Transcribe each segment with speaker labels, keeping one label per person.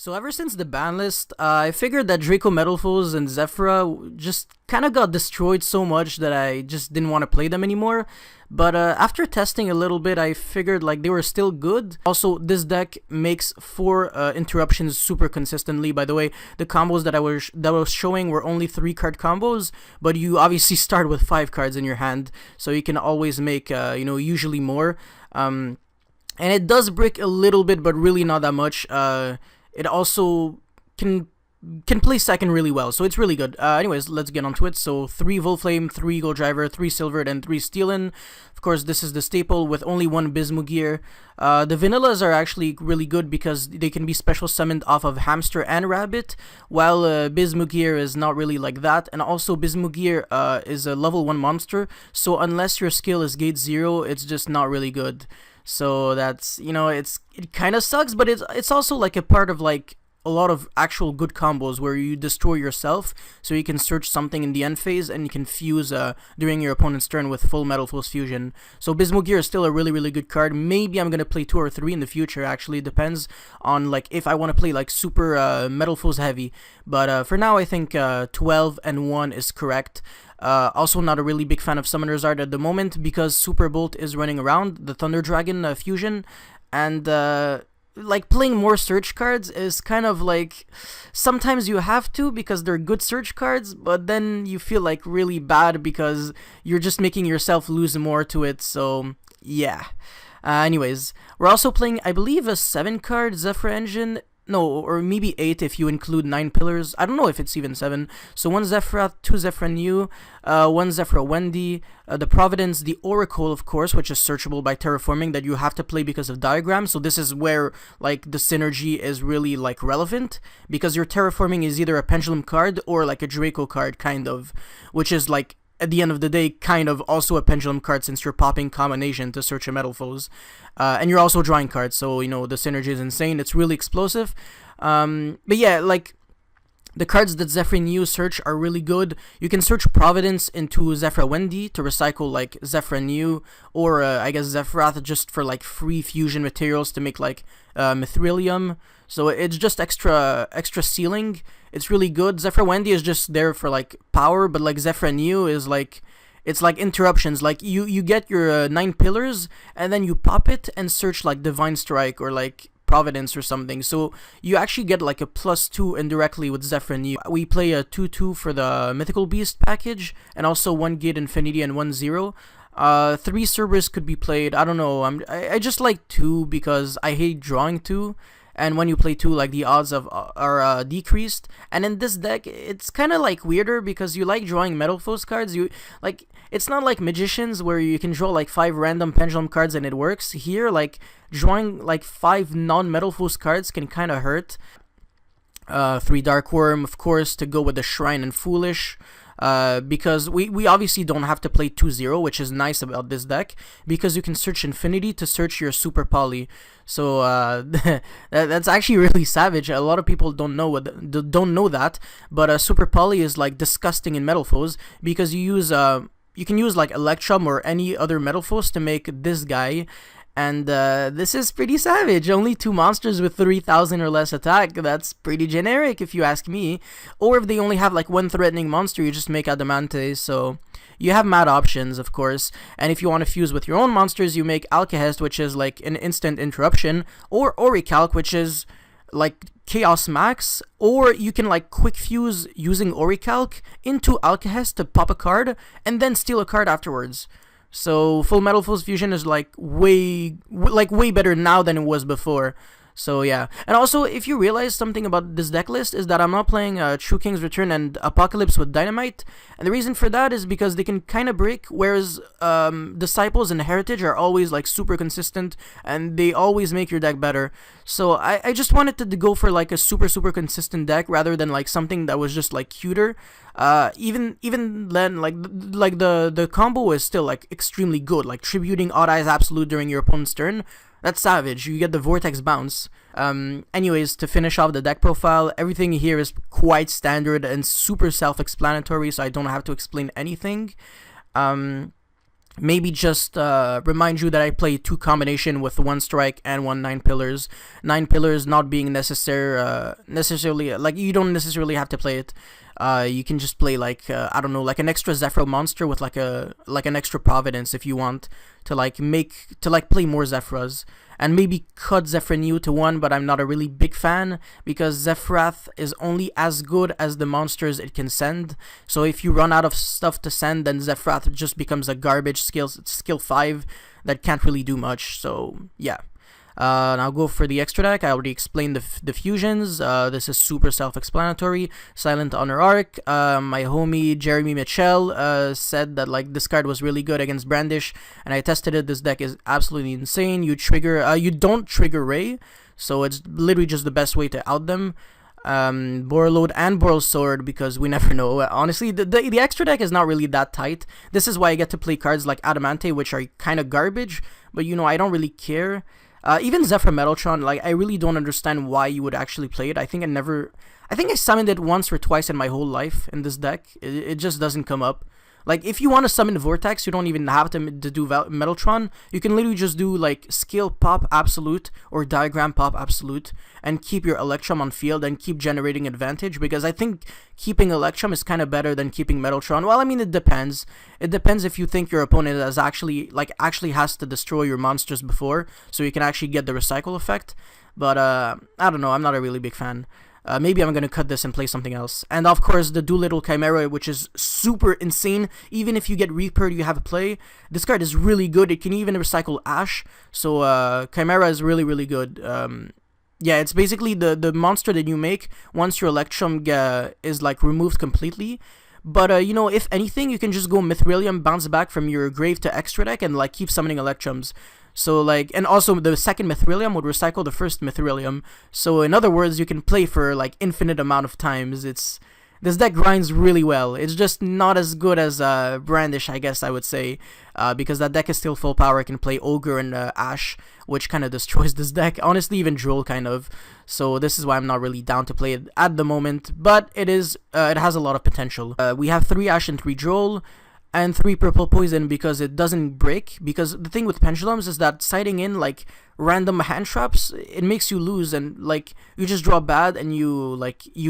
Speaker 1: So ever since the ban list, I figured that Draco Metalfoes and Zefra just kind of got destroyed so much that I just didn't want to play them anymore. But after testing a little bit, I figured like they were still good. Also, this deck makes 4 interruptions super consistently. By the way, the combos that I was showing were only 3 card combos, but you obviously start with 5 cards in your hand, so you can always make usually more. And it does brick a little bit, but really not that much. It also can play second really well, so it's really good. Anyways, let's get onto it. So 3 Volflame, 3 Gold Driver, 3 Silvered, and 3 Steelin. Of course, this is the staple with only 1 Bismugear. The vanillas are actually really good because they can be special summoned off of Hamster and Rabbit, while Bismugear is not really like that. And also, Bismugear is a level 1 monster, so unless your skill is gate 0, it's just not really good. So that's, it kind of sucks, but it's also like a part of like a lot of actual good combos where you destroy yourself, so you can search something in the end phase and you can fuse during your opponent's turn with full Metalfoes fusion. So Bismugear is still a really good card. Maybe I'm gonna play 2 or 3 in the future. Actually, it depends on like if I want to play like super Metalfoes heavy. But for now, I think 12 and 1 is correct. Also, not a really big fan of Summoner's Art at the moment because Super Bolt is running around the Thunder Dragon fusion, and like playing more search cards is kind of like sometimes you have to because they're good search cards, but then you feel like really bad because you're just making yourself lose more to it. So yeah. Anyways, we're also playing, I believe, a 7-card Zephra engine. No, or maybe 8 if you include 9 pillars. I don't know if it's even 7. So 1 Zefra, 2 Zefra New, 1 Zefra Wendy, the Providence, the Oracle, of course, which is searchable by terraforming that you have to play because of diagram. So this is where like the synergy is really like relevant, because your terraforming is either a pendulum card or like a Draco card, kind of, which is like at the end of the day, kind of also a pendulum card since you're popping combination to search a Metalfoes. And you're also drawing cards, so, the synergy is insane. It's really explosive. But yeah, like, the cards that Zephyr New search are really good. You can search Providence into Zephra Wendy to recycle, like, Zephyr New, or, I guess, Zephrath just for, like, free fusion materials to make, like, Mithrilium. So it's just extra ceiling. It's really good. Zephra Wendy is just there for like power, but like Zephyr New is like, it's like interruptions. Like you get your 9 pillars and then you pop it and search like Divine Strike or like Providence or something. So you actually get like a +2 indirectly with Zephyr New. We play a 2/2 for the Mythical Beast package, and also 1 Gate Infinity and 1 0. 3 Cerberus could be played. I don't know. I just like 2 because I hate drawing 2. And when you play 2, like, the odds are decreased. And in this deck, it's kind of like weirder because you like drawing Metalfoes cards. Like, it's not like Magicians where you can draw like 5 random pendulum cards and it works. Here, like, drawing like 5 non-Metalfoes cards can kind of hurt. 3 Dark Worm, of course, to go with the Shrine and Foolish. Because we obviously don't have to play 2-0, which is nice about this deck, because you can search Infinity to search your Super Poly. So that's actually really savage. A lot of people don't know that, but Super Poly is like disgusting in Metalfoes because you can use like Electrum or any other Metalfoes to make this guy. And this is pretty savage. Only 2 monsters with 3,000 or less attack. That's pretty generic if you ask me. Or if they only have like 1 threatening monster, you just make Adamante. So you have mad options, of course. And if you want to fuse with your own monsters, you make Alkahest, which is like an instant interruption. Or Orichalc, which is like Chaos Max. Or you can like quick fuse using Orichalc into Alkahest to pop a card and then steal a card afterwards. So full Metalfoes fusion is like way better now than it was before. So yeah, and also if you realize something about this deck list is that I'm not playing True King's Return and Apocalypse with Dynamite, and the reason for that is because they can kind of break, whereas Disciples and Heritage are always like super consistent and they always make your deck better. So I just wanted to go for like a super consistent deck rather than like something that was just like cuter. Even then, like the combo is still like extremely good, like tributing Odd Eyes Absolute during your opponent's turn. That's savage. You get the Vortex Bounce. Anyways, to finish off the deck profile, everything here is quite standard and super self-explanatory, so I don't have to explain anything. maybe just remind you that I play 2 combination with 1 strike and 1 9 pillars. 9 pillars not being necessarily like you don't necessarily have to play it. You can just play like I don't know, like an extra Zefra monster with like an extra Providence if you want to play more Zephras, and maybe cut Zefra New to 1, but I'm not a really big fan because Zephrath is only as good as the monsters it can send. So if you run out of stuff to send, then Zephrath just becomes a garbage skill 5 that can't really do much. So yeah. And I'll go for the extra deck. I already explained the fusions. This is super self-explanatory. Silent Honor Arc. My homie Jeremy Mitchell said that like this card was really good against Brandish, and I tested it. This deck is absolutely insane. You don't trigger Ray, so it's literally just the best way to out them. Borreload and Boral Sword, because we never know. Honestly, the extra deck is not really that tight. This is why I get to play cards like Adamante, which are kind of garbage, but I don't really care. Even Zephra Metaltron, like, I really don't understand why you would actually play it. I think I summoned it once or twice in my whole life in this deck. It just doesn't come up. Like, if you want to summon Vortex, you don't even have to do Metaltron. You can literally just do, like, Skill Pop Absolute or Diagram Pop Absolute and keep your Electrum on field and keep generating advantage, because I think keeping Electrum is kind of better than keeping Metaltron. Well, I mean, it depends. It depends if you think your opponent actually has to destroy your monsters before, so you can actually get the recycle effect. But, I don't know, I'm not a really big fan. Maybe I'm gonna cut this and play something else. And of course, the Doolittle Chimera, which is super insane. Even if you get Reaper, you have a play. This card is really good. It can even recycle Ash. So Chimera is really, really good. Yeah, it's basically the monster that you make once your Electrum is like removed completely. But if anything, you can just go Mithrilium, bounce back from your grave to extra deck, and like keep summoning Electrums. So like, and also the second Mithrilium would recycle the first Mithrilium. So in other words, you can play for like infinite amount of times. This deck grinds really well. It's just not as good as Brandish, I guess I would say, because that deck is still full power. It can play Ogre and Ash, which kind of destroys this deck. Honestly, even Droll kind of. So this is why I'm not really down to play it at the moment. But it has a lot of potential. We have 3 Ash and 3 Droll, and 3 Purple Poison because it doesn't break. Because the thing with Pendulums is that siding in like random hand traps, it makes you lose, and like you just draw bad and you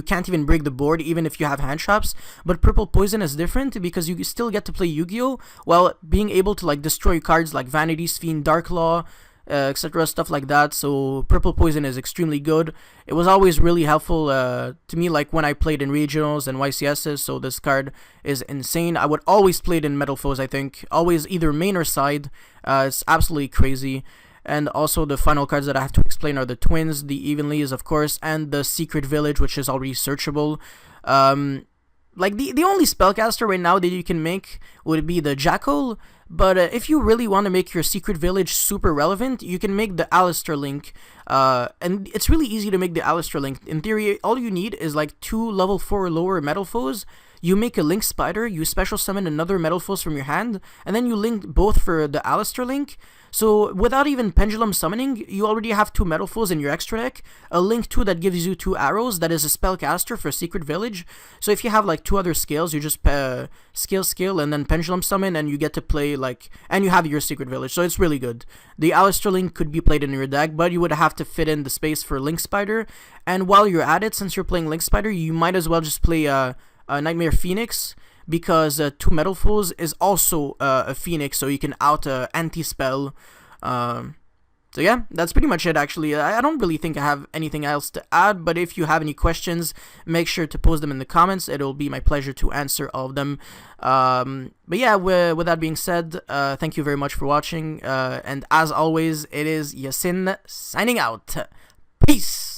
Speaker 1: can't even break the board even if you have hand traps. But Purple Poison is different because you still get to play Yu-Gi-Oh! While being able to like destroy cards like Vanity's Fiend, Dark Law, etc., stuff like that. So Purple Poison is extremely good. It was always really helpful to me, like when I played in regionals and YCSs. So this card is insane. I would always play it in Metalfoes, I think, always either main or side. It's absolutely crazy. And also the final cards that I have to explain are the Twins, the Evenlys, of course, and the Secret Village, which is already searchable. Like the only spellcaster right now that you can make would be the Jackal. But if you really want to make your Secret Village super relevant, you can make the Alistair Link. And it's really easy to make the Alistair Link. In theory, all you need is like 2 level 4 or lower Metalfoes. You make a Link Spider, you special summon another Metalfoes from your hand, and then you link both for the Alistair Link. So without even Pendulum summoning, you already have 2 Metalfoes in your extra deck, a Link 2 that gives you 2 arrows, that is a spellcaster for Secret Village. So if you have like 2 other scales, you just skill, and then Pendulum summon, and you get to play like, and you have your Secret Village. So it's really good. The Alistair Link could be played in your deck, but you would have to fit in the space for Link Spider. And while you're at it, since you're playing Link Spider, you might as well just play Nightmare Phoenix, because 2 Metalfoes is also a Phoenix, so you can out anti-spell. So yeah, that's pretty much it actually. I don't really think I have anything else to add, but if you have any questions, make sure to post them in the comments. It'll be my pleasure to answer all of them. But yeah, with that being said, thank you very much for watching, and as always, it is Yasin signing out. Peace!